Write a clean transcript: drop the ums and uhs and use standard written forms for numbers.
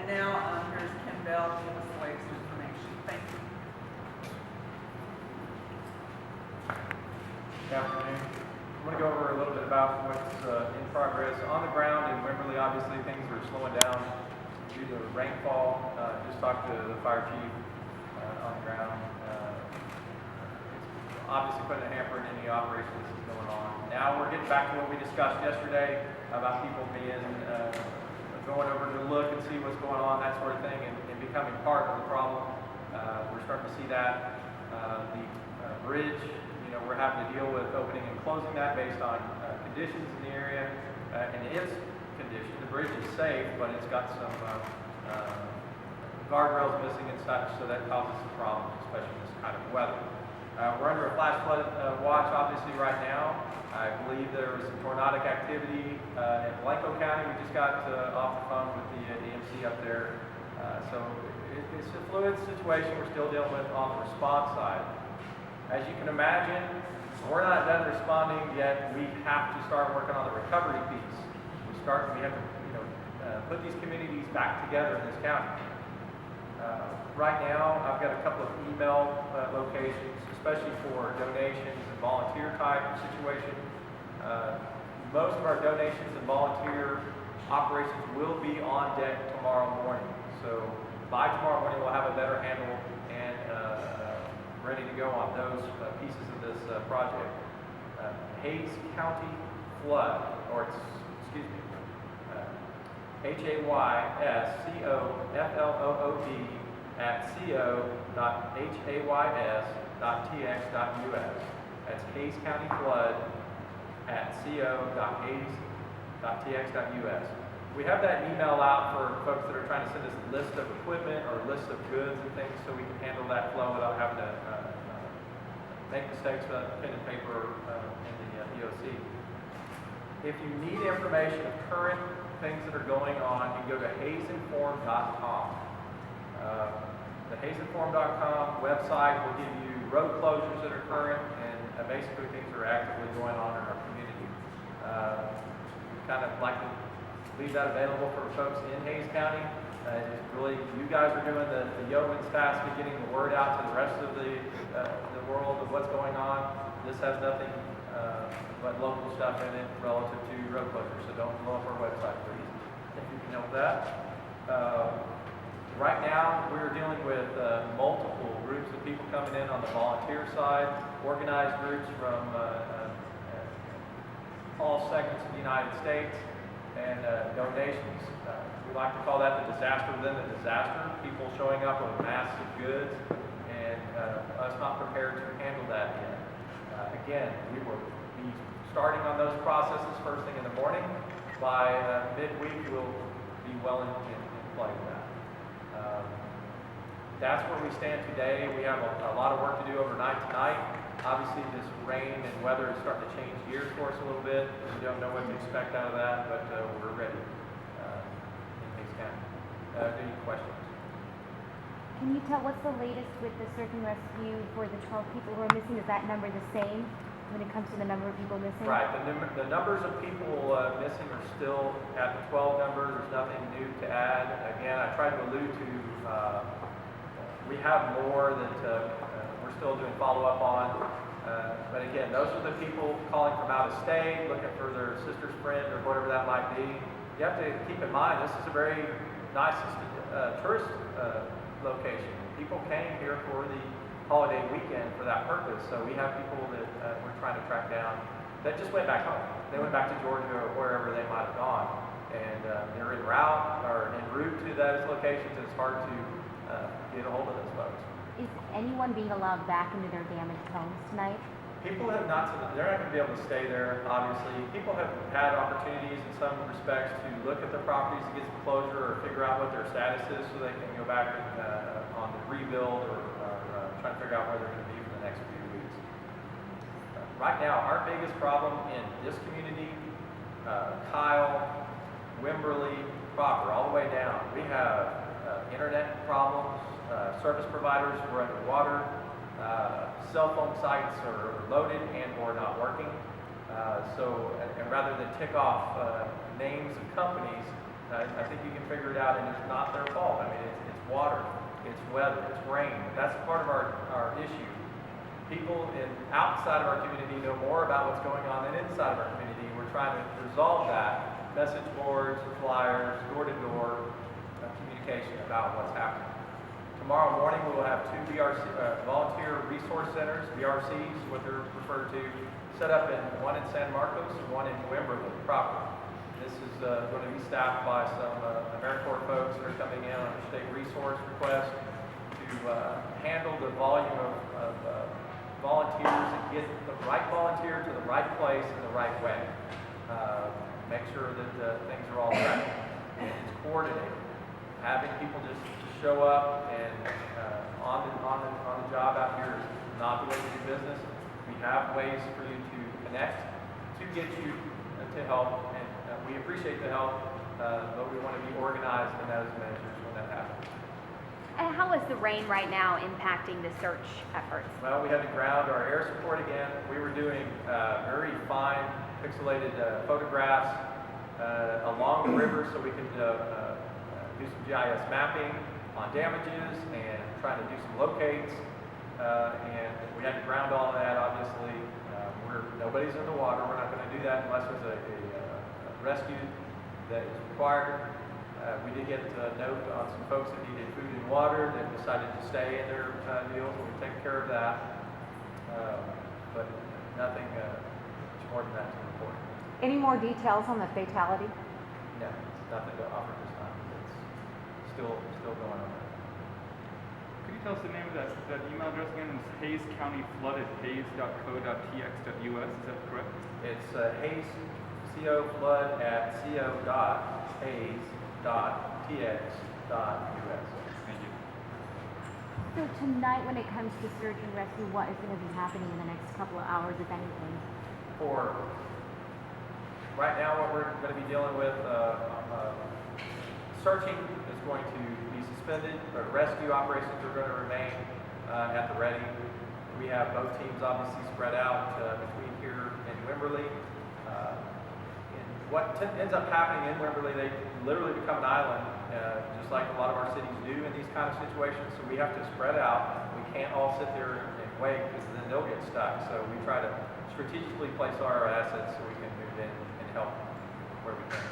And now, here's Kim Bell to give us the latest information. Thank you. Good afternoon. I'm going to go over a little bit about what's in progress on the ground in Wimberley. Obviously, things are slowing down due to rainfall. Just talked to the fire chief on the ground. It's obviously putting a hamper in any operations that's going on. Now we're getting back to what we discussed yesterday about people being going over to look and see what's going on, that sort of thing, and becoming part of the problem. We're starting to see that. The bridge, we're having to deal with opening and closing that based on conditions in the area. And its condition, the bridge is safe, but it's got some guardrails missing and such, so that causes some problems, especially in this kind of weather. We're under a flash flood watch, obviously, right now. I believe there was some tornadic activity in Blanco County. We just got off the phone with the EMC up there. So it's a fluid situation we're still dealing with on the response side. As you can imagine, we're not done responding yet. We have to start working on the recovery piece. We have to put these communities back together in this county. Right now, I've got a couple of email locations, especially for donations and volunteer type situation. Most of our donations and volunteer operations will be on deck tomorrow morning. So by tomorrow morning, we'll have a better handle and ready to go on those pieces of this project. Hays County Flood, or excuse me, HAYSCOFLOOD at co.hays.tx.us. That's Hays County Flood at co.hays.tx.us. We have that email out for folks that are trying to send us a list of equipment or list of goods and things so we can handle that flow without having to make mistakes with pen and paper in the EOC. If you need information of current things that are going on, you can go to haysinform.com. The haysinform.com website will give you road closures that are current and basically things that are actively going on in our community. We kind of like to leave that available for folks in Hays County. It's really, you guys are doing the yeoman's task of getting the word out to the rest of the world of what's going on. This has nothing but local stuff in it relative to road closures, so don't blow up our website, please, if you can help that. Right now, we're dealing with multiple groups of people coming in on the volunteer side, organized groups from all segments of the United States, and donations. We like to call that the disaster within the disaster. People showing up with massive goods and us not prepared to handle that yet. Again, we will be starting on those processes first thing in the morning. By midweek, we'll be well in play with that. That's where we stand today. We have a lot of work to do overnight tonight. Obviously, this rain and weather is starting to change gears for us a little bit. We don't know what to expect out of that, but we're ready in Hays County. Any questions? Can you tell what's the latest with the search and rescue for the 12 people who are missing? Is that number the same when it comes to the number of people missing? Right. The numbers of people missing are still at the 12 number. There's nothing new to add. Again, I tried to allude to we have more that we're still doing follow-up on. But again, those are the people calling from out of state, looking for their sister's friend or whatever that might be. You have to keep in mind, this is a very nice tourist location. People came here for the holiday weekend for that purpose. So we have people that we're trying to track down that just went back home. They went back to Georgia or wherever they might have gone. And they're en route or en route to those locations. It's hard to get a hold of those folks. Is anyone being allowed back into their damaged homes tonight? People have not, they're not going to be able to stay there, obviously. People have had opportunities in some respects to look at their properties to get some closure or figure out what their status is so they can go back on the rebuild or try to figure out where they're going to be for the next few weeks. Right now, our biggest problem in this community, Kyle, Wimberley, proper, all the way down, we have internet problems, service providers were underwater, cell phone sites are loaded and or not working. So rather than tick off names of companies, I think you can figure it out, and it's not their fault. I mean, it's water, it's weather, it's rain. That's part of our issue. People outside of our community know more about what's going on than inside of our community. We're trying to resolve that. Message boards, flyers, door-to-door communication about what's happening. Tomorrow morning we will have 2 VRC, volunteer resource centers, VRCs, what they're referred to, set up one in San Marcos and one in Wimberley proper. This is going to be staffed by some AmeriCorps folks that are coming in on a state resource request to handle the volume of volunteers and get the right volunteer to the right place in the right way. Make sure that things are all right and it's coordinated. Having people just show up and on the job out here is not the way to do business. We have ways for you to connect to get you to help, and we appreciate the help, but we want to be organized in those measures when that happens. And how is the rain right now impacting the search efforts? Well, we had to ground our air support again. We were doing very fine pixelated photographs along the river so we could do some GIS mapping on damages and trying to do some locates. And we had to ground all of that, obviously. Nobody's in the water. We're not going to do that unless there's a rescue that is required. We did get a note on some folks that needed food and water that decided to stay in their deals, and we've taken care of that. But nothing much more than that to report. Any more details on the fatality? No, it's nothing to offer this time. It's still going on. Could you tell us the name of that email address again? It's hayescountyflood@hayes.co.tx.us. Is that correct? It's Hayes, co.hayes.tx.us. Thank you. So tonight, when it comes to search and rescue, what is going to be happening in the next couple of hours, if anything? For right now, what we're going to be dealing with, searching is going to be suspended, but rescue operations are going to remain at the ready. We have both teams obviously spread out between here and Wimberley. And what ends up happening in Wimberley, they literally become an island, just like a lot of our cities do in these kind of situations. So we have to spread out. We can't all sit there and wait because then they'll get stuck. So we try to strategically place our assets so we can move in and help where we can.